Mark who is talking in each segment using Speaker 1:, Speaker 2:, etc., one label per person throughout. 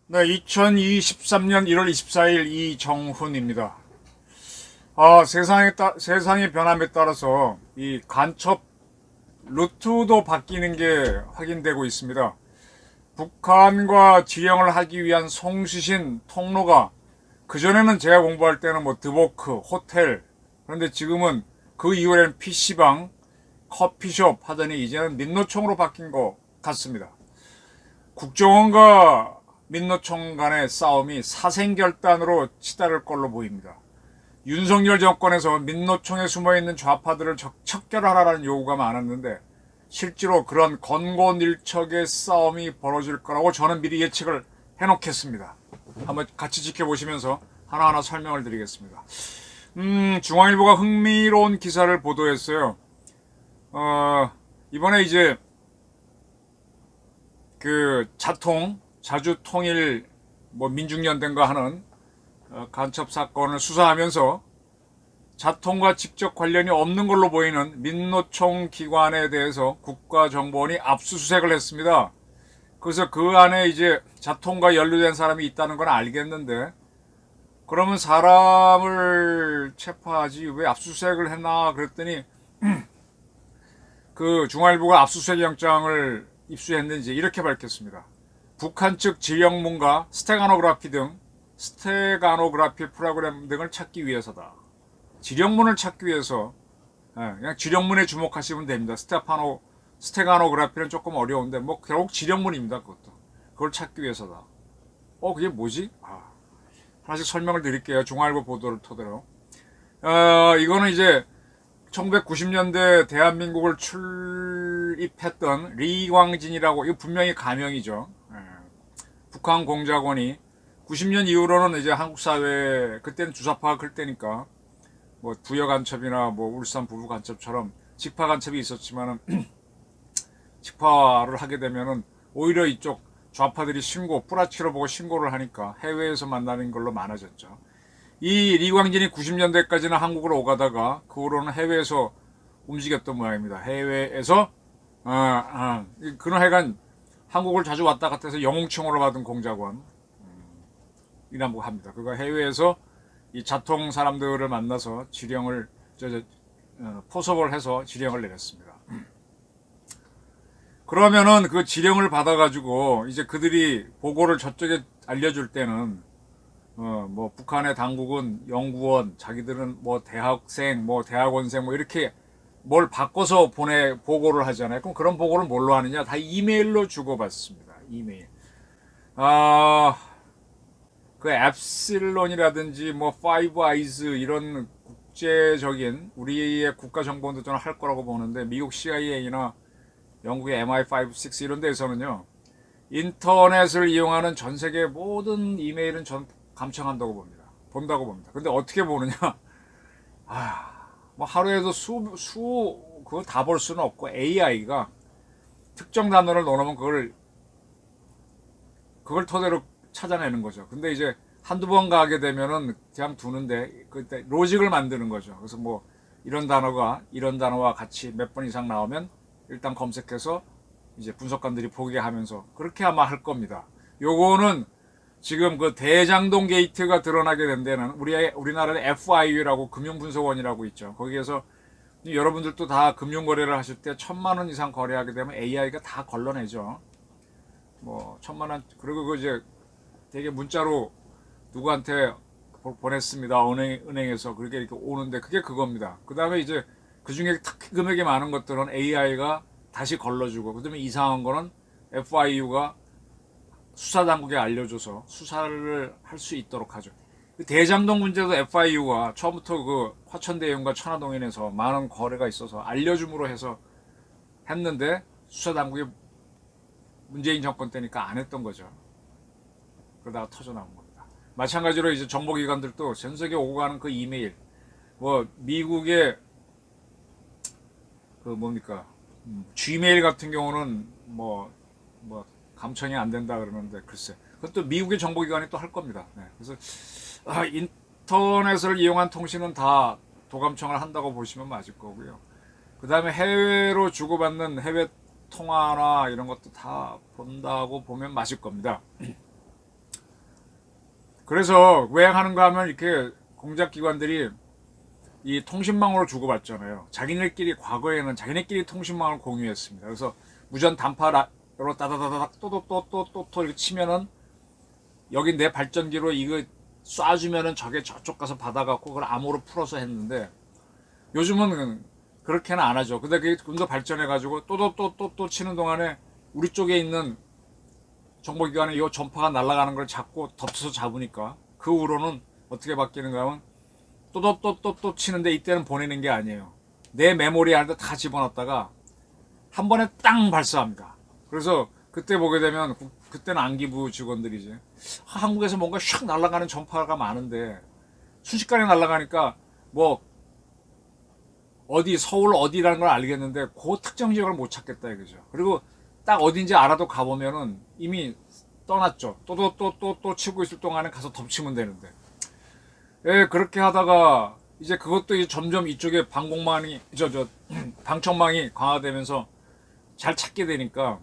Speaker 1: 네, 2023년 1월 24일 이정훈입니다. 세상의 변함에 따라서 이 간첩 루트도 바뀌는 게 확인되고 있습니다. 북한과 지령을 하기 위한 송수신 통로가 그전에는 제가 공부할 때는 뭐 드보크, 호텔, 그런데 지금은 그 이후에는 PC방, 커피숍 하더니 이제는 민노총으로 바뀐 것 같습니다. 국정원과 민노총 간의 싸움이 사생결단으로 치달을 걸로 보입니다. 윤석열 정권에서 민노총에 숨어있는 좌파들을 척결하라는 요구가 많았는데 실제로 그런 건고닐척의 싸움이 벌어질 거라고 저는 미리 예측을 해놓겠습니다. 한번 같이 지켜보시면서 하나하나 설명을 드리겠습니다. 중앙일보가 흥미로운 기사를 보도했어요. 이번에 이제 그 자주통일 민중연대인가 하는 간첩 사건을 수사하면서 자통과 직접 관련이 없는 걸로 보이는 민노총 기관에 대해서 국가정보원이 압수수색을 했습니다. 그래서 그 안에 이제 자통과 연루된 사람이 있다는 건 알겠는데 그러면 사람을 체포하지 왜 압수수색을 했나 그랬더니 그 중앙일보가 압수수색 영장을 입수했는지 이렇게 밝혔습니다. 북한 측 지령문과 스테가노그라피 프로그램 등을 찾기 위해서다. 지령문을 찾기 위해서 그냥 지령문에 주목하시면 됩니다. 스테가노그라피는 조금 어려운데 뭐 결국 지령문입니다. 그걸 찾기 위해서다. 그게 뭐지? 하나씩 설명을 드릴게요. 중앙일보 보도를 토대로. 이거는 이제 1990년대 대한민국을 출입했던 리광진이라고, 이거 분명히 가명이죠. 북한 공작원이 90년 이후로는 이제 한국 사회, 그때는 주사파가 클 때니까 뭐 부여 간첩이나 뭐 울산 부부 간첩처럼 직파 간첩이 있었지만은 직파를 하게 되면은 오히려 이쪽 좌파들이 뿌라치러 보고 신고를 하니까 해외에서 만나는 걸로 많아졌죠. 이 리광진이 90년대까지는 한국으로 오가다가 그 후로는 해외에서 움직였던 모양입니다. 해외에서 그는 하여간 한국을 자주 왔다 갔다 해서 영웅칭호를 받은 공작원 이라고 합니다. 그가 해외에서 이 자통 사람들을 만나서 지령을 포섭을 해서 지령을 내렸습니다. 그러면은 그 지령을 받아가지고 이제 그들이 보고를 저쪽에 알려줄 때는 뭐 북한의 당국은 연구원, 자기들은 뭐 대학생, 뭐 대학원생 뭐 이렇게 뭘 바꿔서 보고를 하잖아요. 그럼 그런 보고를 뭘로 하느냐? 다 이메일로 주고받습니다. 이메일. 그 엡실론이라든지 뭐 파이브 아이즈 이런 국제적인 우리의 국가정보원도 저는 할 거라고 보는데 미국 CIA나 영국의 MI5, 6 이런 데에서는요 인터넷을 이용하는 전 세계 모든 이메일은 전 감청한다고 본다고 봅니다. 근데 어떻게 보느냐? 뭐 하루에도 그걸 다 볼 수는 없고 AI가 특정 단어를 넣어놓으면 그걸 토대로 찾아내는 거죠. 근데 이제 한두 번 가게 되면은 그냥 두는데 그때 로직을 만드는 거죠. 그래서 뭐 이런 단어와 같이 몇 번 이상 나오면 일단 검색해서 이제 분석관들이 보게 하면서 그렇게 아마 할 겁니다. 요거는 지금 그 대장동 게이트가 드러나게 된 데는 우리나라의 FIU라고 금융분석원이라고 있죠. 거기에서 여러분들도 다 금융거래를 하실 때 1,000만 원 이상 거래하게 되면 AI가 다 걸러내죠. 뭐 1,000만 원, 그리고 그 이제 되게 문자로 누구한테 보냈습니다. 은행에서 그렇게 이렇게 오는데 그게 그겁니다. 그 다음에 이제 그 중에 특히 금액이 많은 것들은 AI가 다시 걸러주고, 그 다음에 이상한 거는 FIU가 수사당국에 알려줘서 수사를 할 수 있도록 하죠. 대장동 문제도 FIU가 처음부터 그 화천대유과 천화동인에서 많은 거래가 있어서 알려줌으로 해서 했는데 수사당국이 문재인 정권 때니까 안 했던 거죠. 그러다가 터져나온 겁니다. 마찬가지로 이제 정보기관들도 전 세계 오고 가는 그 이메일, 뭐 미국의 그 Gmail 같은 경우는 뭐 감청이 안 된다 그러는데 글쎄 그것도 미국의 정보기관이 또 할 겁니다. 네. 그래서 인터넷을 이용한 통신은 다 도감청을 한다고 보시면 맞을 거고요. 그 다음에 해외로 주고받는 해외 통화나 이런 것도 다 본다고 보면 맞을 겁니다. 그래서 왜 하는가 하면 이렇게 공작기관들이 이 통신망으로 주고받잖아요. 자기네끼리 과거에는 자기네끼리 통신망을 공유했습니다. 그래서 무전 단파로 따다다닥 또또또또또 이렇게 치면은 여기 내 발전기로 이거 쏴주면은 저게 저쪽 가서 받아갖고 그걸 암호로 풀어서 했는데 요즘은 그렇게는 안 하죠. 근데 그게 좀 더 발전해가지고 또 치는 동안에 우리 쪽에 있는 정보기관에 이 전파가 날아가는 걸 잡고 덮쳐서 잡으니까 그 후로는 어떻게 바뀌는가 하면 또 치는데 이때는 보내는 게 아니에요. 내 메모리 안에 다 집어넣었다가 한 번에 땅 발사합니다. 그래서 그때 보게 되면 그때는 안기부 직원들이지. 한국에서 뭔가 샥 날아가는 전파가 많은데 순식간에 날아가니까 뭐 어디 서울 어디라는 걸 알겠는데 그 특정 지역을 못 찾겠다 이거죠. 그리고 딱 어딘지 알아도 가보면은 이미 떠났죠. 또 치고 있을 동안에 가서 덮치면 되는데. 예, 그렇게 하다가 이제 그것도 이제 점점 이쪽에 방공망이 방청망이 강화되면서 잘 찾게 되니까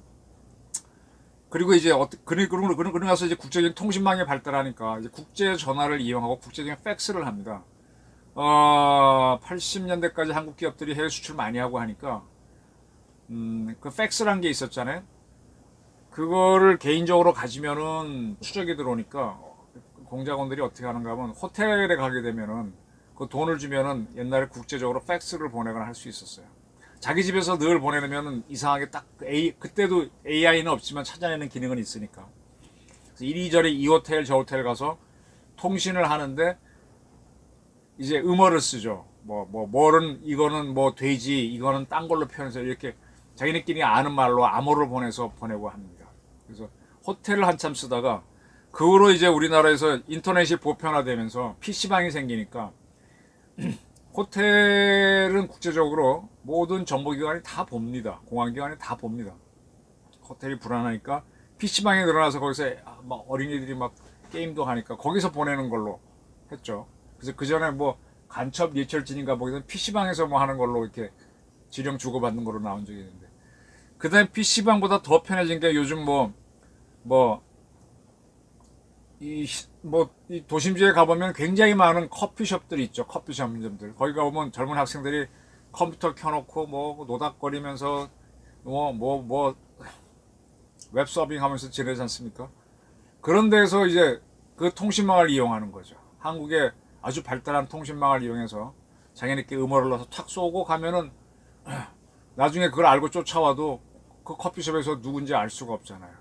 Speaker 1: 그리고 이제 그러고 나서 이제 국제적인 통신망이 발달하니까 이제 국제 전화를 이용하고 국제적인 팩스를 합니다. 80년대까지 한국 기업들이 해외 수출 많이 하고 하니까 그 팩스란 게 있었잖아요. 그거를 개인적으로 가지면은 추적이 들어오니까 공작원들이 어떻게 하는가 하면 호텔에 가게 되면은 그 돈을 주면은 옛날에 국제적으로 팩스를 보내거나 할 수 있었어요. 자기 집에서 늘 보내려면은 이상하게 딱 그때도 AI는 없지만 찾아내는 기능은 있으니까. 그래서 이리저리 이 호텔 저 호텔 가서 통신을 하는데 이제 음어를 쓰죠. 뭐는 이거는 뭐 돼지, 이거는 딴 걸로 표현해서 이렇게 자기네끼리 아는 말로 암호를 보내고 합니다. 그래서 호텔을 한참 쓰다가 그 후로 이제 우리나라에서 인터넷이 보편화되면서 PC방이 생기니까 호텔은 국제적으로 모든 정보기관이 다 봅니다. 공안기관이 다 봅니다. 호텔이 불안하니까 PC방에 늘어나서 거기서 막 어린이들이 막 게임도 하니까 거기서 보내는 걸로 했죠. 그래서 그 전에 뭐 간첩 예철진인가 보기에는 PC방에서 뭐 하는 걸로 이렇게 지령 주고받는 걸로 나온 적이 있는데 그 다음에 PC방보다 더 편해진 게 요즘 이 도심지에 가보면 굉장히 많은 커피숍들이 있죠. 커피숍점들. 거기 가보면 젊은 학생들이 컴퓨터 켜놓고 뭐 노닥거리면서 웹서빙 하면서 지내지 않습니까? 그런 데서 이제 그 통신망을 이용하는 거죠. 한국의 아주 발달한 통신망을 이용해서 자기네끼리 음어를 넣어서 탁 쏘고 가면은 나중에 그걸 알고 쫓아와도 그 커피숍에서 누군지 알 수가 없잖아요.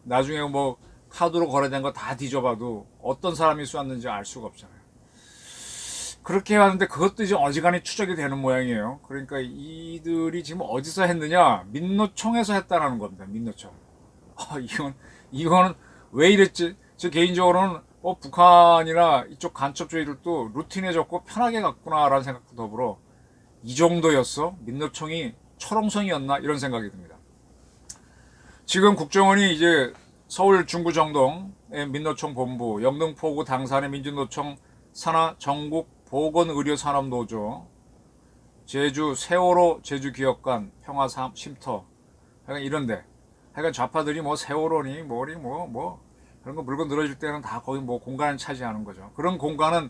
Speaker 1: 나중에 뭐 카드로 거래된 거 다 뒤져봐도 어떤 사람이 쐈는지 알 수가 없잖아요. 그렇게 해왔는데 그것도 이제 어지간히 추적이 되는 모양이에요. 그러니까 이들이 지금 어디서 했느냐? 민노총에서 했다라는 겁니다. 민노총. 이거는 왜 이랬지? 저 개인적으로는 북한이나 이쪽 간첩주의들도 루틴해졌고 편하게 갔구나라는 생각도 더불어 이 정도였어? 민노총이 철옹성이었나? 이런 생각이 듭니다. 지금 국정원이 이제 서울 중구정동의 민노총 본부, 영등포구 당산의 민주노총 산하 전국 보건의료산업노조, 제주 세월호 제주기업관 평화쉼터, 하여간 이런데, 하여간 좌파들이 뭐 세월호니 뭐니 그런 거 물건 늘어질 때는 다 거기 뭐 공간을 차지하는 거죠. 그런 공간은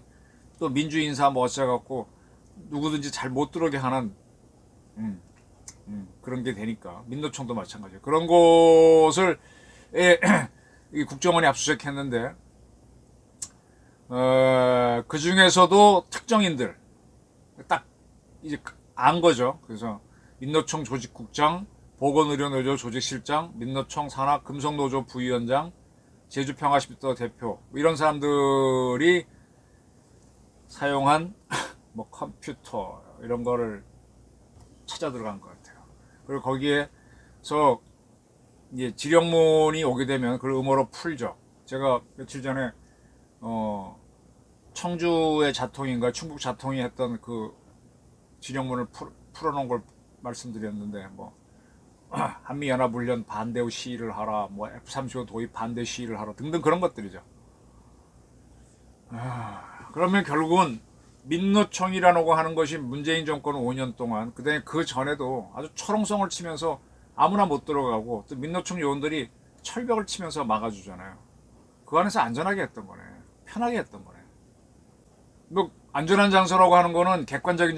Speaker 1: 또 민주인사 뭐 어쩌갖고 누구든지 잘 못 들어오게 하는 그런 게 되니까 민노총도 마찬가지예요. 그런 곳을 이 국정원이 압수수색했는데 그 중에서도 특정인들 딱 이제 안 거죠. 그래서 민노총 조직국장, 보건의료노조 조직실장, 민노총 산하 금속노조 부위원장, 제주평화쉼터 대표 이런 사람들이 사용한 뭐 컴퓨터 이런 거를 찾아 들어간 것 같아요. 그리고 거기에서 이제 지령문이 오게 되면 그걸 음어로 풀죠. 제가 며칠 전에 청주의 자통인가 충북 자통이 했던 그 지령문을 풀어놓은 걸 말씀드렸는데 뭐 한미연합훈련 반대 시위를 하라, 뭐 F-35 도입 반대 시위를 하라 등등 그런 것들이죠. 그러면 결국은 민노총이라고 하는 것이 문재인 정권 5년 동안, 그다음에 그 전에도 아주 철옹성을 치면서 아무나 못 들어가고, 또 민노총 요원들이 철벽을 치면서 막아주잖아요. 그 안에서 안전하게 했던 거네. 편하게 했던 거네. 뭐 안전한 장소라고 하는 거는 객관적인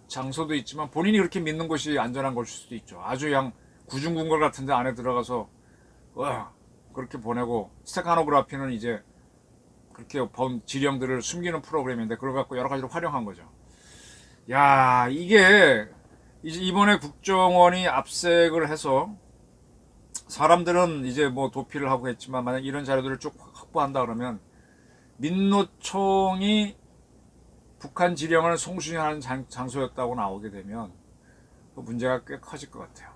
Speaker 1: 장소도 있지만 본인이 그렇게 믿는 것이 안전한 것일 수도 있죠. 아주 그냥 구중궁궐 같은 데 안에 들어가서 그렇게 보내고, 스테카노그라피는 이제 그렇게 본 지령들을 숨기는 프로그램인데 그걸 갖고 여러 가지로 활용한 거죠. 야, 이게 이제 이번에 국정원이 압색을 해서 사람들은 이제 뭐 도피를 하고 했지만, 만약 이런 자료들을 쭉 확보한다 그러면 민노총이 북한 지령을 송신하는 장소였다고 나오게 되면 그 문제가 꽤 커질 것 같아요.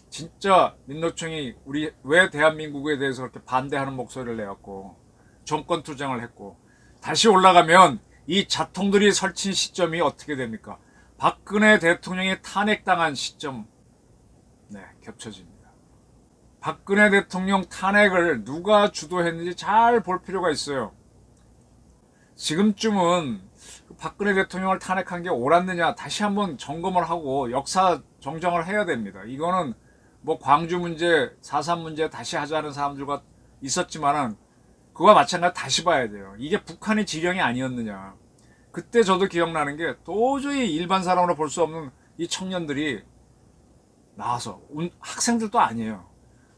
Speaker 1: 진짜 민노총이 우리 왜 대한민국에 대해서 그렇게 반대하는 목소리를 내었고 정권 투쟁을 했고, 다시 올라가면 이 자통들이 설친 시점이 어떻게 됩니까? 박근혜 대통령이 탄핵당한 시점, 네, 겹쳐집니다. 박근혜 대통령 탄핵을 누가 주도했는지 잘 볼 필요가 있어요. 지금쯤은 박근혜 대통령을 탄핵한 게 옳았느냐 다시 한번 점검을 하고 역사 정정을 해야 됩니다. 이거는 뭐 광주 문제, 4.3 문제 다시 하자는 사람들과 있었지만은 그와 마찬가지 다시 봐야 돼요. 이게 북한의 지령이 아니었느냐. 그때 저도 기억나는 게, 도저히 일반 사람으로 볼 수 없는 이 청년들이 나와서, 학생들도 아니에요.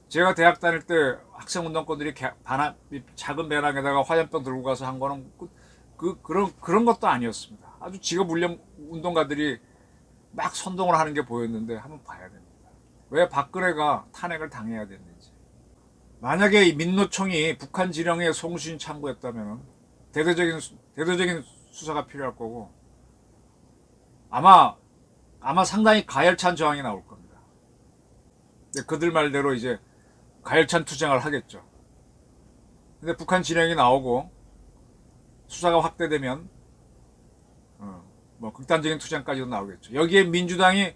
Speaker 1: 제가 대학 다닐 때 학생운동권들이 작은 배낭에다가 화염병 들고 가서 한 거는 그런 것도 아니었습니다. 아주 직업훈련 운동가들이 막 선동을 하는 게 보였는데 한번 봐야 됩니다. 왜 박근혜가 탄핵을 당해야 됐는지. 만약에 이 민노총이 북한 지령의 송신 창구였다면 대대적인 수사가 필요할 거고, 아마 상당히 가열찬 저항이 나올 겁니다. 근데 그들 말대로 이제 가열찬 투쟁을 하겠죠. 근데 북한 지령이 나오고 수사가 확대되면 뭐 극단적인 투쟁까지도 나오겠죠. 여기에 민주당이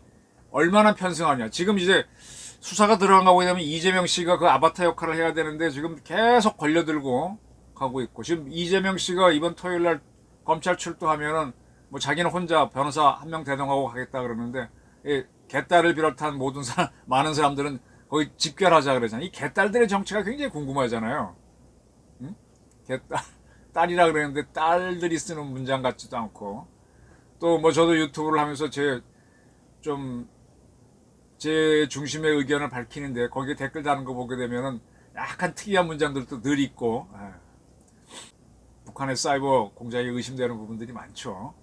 Speaker 1: 얼마나 편승하냐. 지금 이제 수사가 들어가고 되면 이재명 씨가 그 아바타 역할을 해야 되는데 지금 계속 걸려들고 가고 있고, 지금 이재명 씨가 이번 토요일 날 검찰 출두하면은 뭐 자기는 혼자 변호사 한 명 대동하고 가겠다 그러는데, 이 개딸을 비롯한 많은 사람들은 거의 집결하자 그러잖아요. 이 개딸들의 정체가 굉장히 궁금하잖아요. 응? 딸이라 그랬는데 딸들이 쓰는 문장 같지도 않고, 또 뭐 저도 유튜브를 하면서 제 중심의 의견을 밝히는데 거기에 댓글 다는 거 보게 되면은 약간 특이한 문장들도 늘 있고, 북한의 사이버 공작이 의심되는 부분들이 많죠.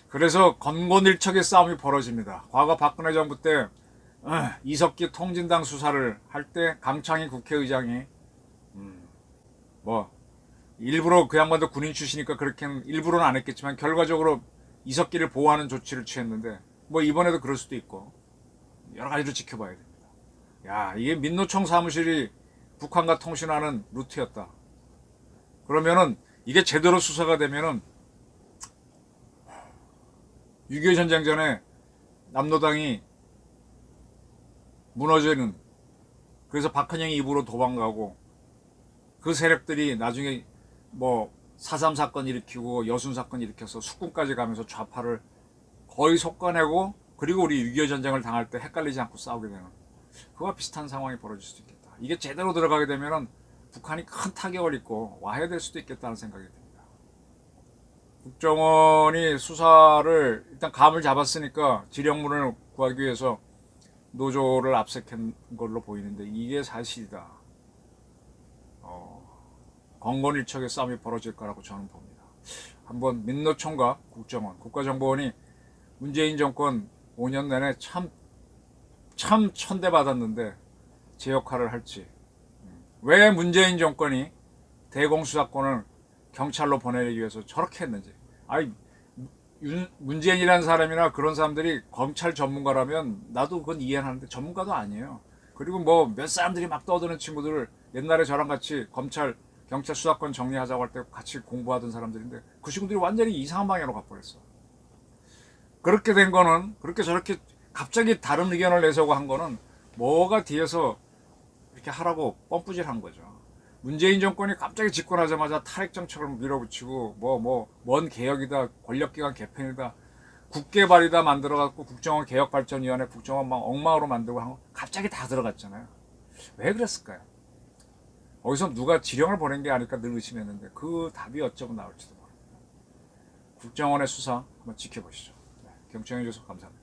Speaker 1: 그래서 건곤일척의 싸움이 벌어집니다. 과거 박근혜 정부 때 이석기 통진당 수사를 할 때 강창희 국회의장이 뭐 일부러, 그 양반도 군인 출신이니까 그렇게는 일부러는 안 했겠지만 결과적으로 이석기를 보호하는 조치를 취했는데, 뭐 이번에도 그럴 수도 있고 여러 가지로 지켜봐야 됩니다. 야, 이게 민노총 사무실이 북한과 통신하는 루트였다. 그러면은 이게 제대로 수사가 되면은 6.25 전쟁 전에 남노당이 무너지는, 그래서 박헌영이 입으로 도망가고 그 세력들이 나중에 뭐 4.3 사건 일으키고 여순 사건 일으켜서 숙군까지 가면서 좌파를 거의 솎아내고, 그리고 우리 6.25 전쟁을 당할 때 헷갈리지 않고 싸우게 되는, 그와 비슷한 상황이 벌어질 수도 있겠다. 이게 제대로 들어가게 되면은 북한이 큰 타격을 입고 와해될 수도 있겠다는 생각이 듭니다. 국정원이 수사를 일단 감을 잡았으니까 지령문을 구하기 위해서 노조를 압색한 걸로 보이는데 이게 사실이다. 건건일척의 싸움이 벌어질 거라고 저는 봅니다. 한번 민노총과 국정원, 국가정보원이 문재인 정권 5년 내내 참 천대받았는데 제 역할을 할지, 왜 문재인 정권이 대공수사권을 경찰로 보내기 위해서 저렇게 했는지. 아니, 문재인이라는 사람이나 그런 사람들이 검찰 전문가라면 나도 그건 이해하는데 전문가도 아니에요. 그리고 뭐 몇 사람들이 막 떠드는 친구들을, 옛날에 저랑 같이 경찰 수사권 정리하자고 할 때 같이 공부하던 사람들인데 그 친구들이 완전히 이상한 방향으로 가버렸어. 그렇게 된 거는, 그렇게 저렇게 갑자기 다른 의견을 내세우고 한 거는 뭐가 뒤에서 이렇게 하라고 뻔뿌질한 거죠. 문재인 정권이 갑자기 집권하자마자 탈핵정책을 밀어붙이고 뭔 개혁이다, 권력기관 개편이다, 국개발이다 만들어갖고 국정원 개혁발전위원회 국정원 막 엉망으로 만들고 갑자기 다 들어갔잖아요. 왜 그랬을까요? 어디서 누가 지령을 보낸 게 아닐까 늘 의심했는데 그 답이 어쩌고 나올지도 모릅니다. 국정원의 수사 한번 지켜보시죠. 네, 경청해 주셔서 감사합니다.